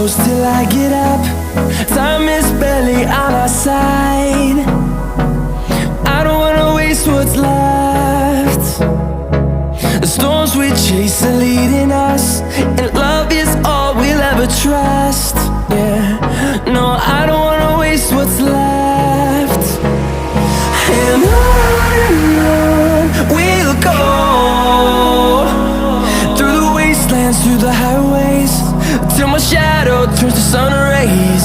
close till I get up. Time is barely on our side. I don't wanna waste what's left. The storms we chase are leading us, and love is all we'll ever trust. Yeah, no, I don't wanna waste what's left. And on we'll go, through the wastelands, through the highways, till my shadow turns to sun rays.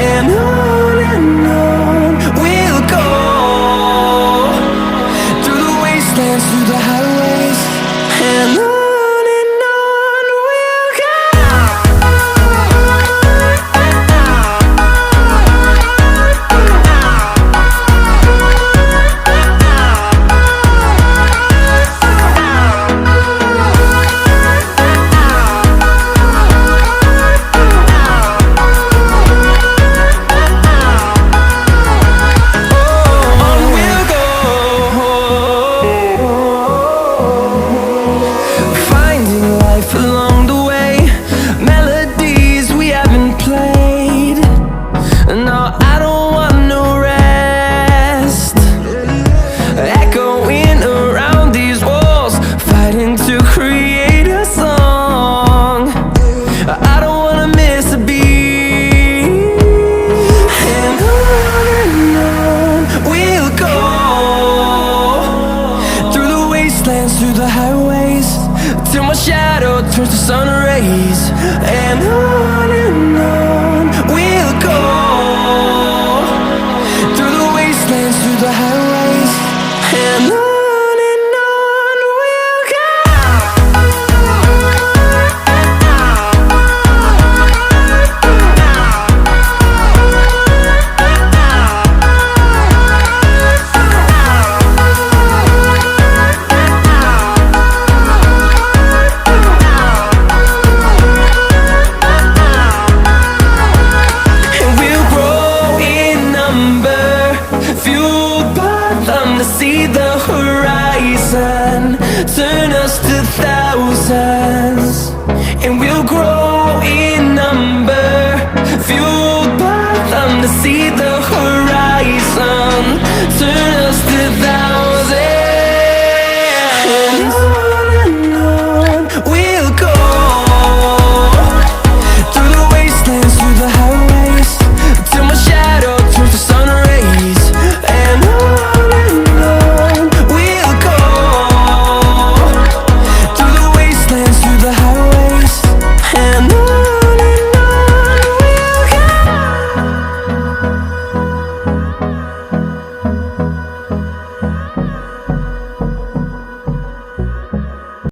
And on we'll go, through the wastelands, through the highways, and on. Along the way, melodies we haven't played. No, I don't want no rest. Echoing around these walls, fighting to create a song. I don't wanna miss a beat. And on we'll go, through the wastelands, through the highways, till my shadow turns to sun rays. And on we'll go, through the wastelands, through the highways, and on we'll go. Fueled by them to see the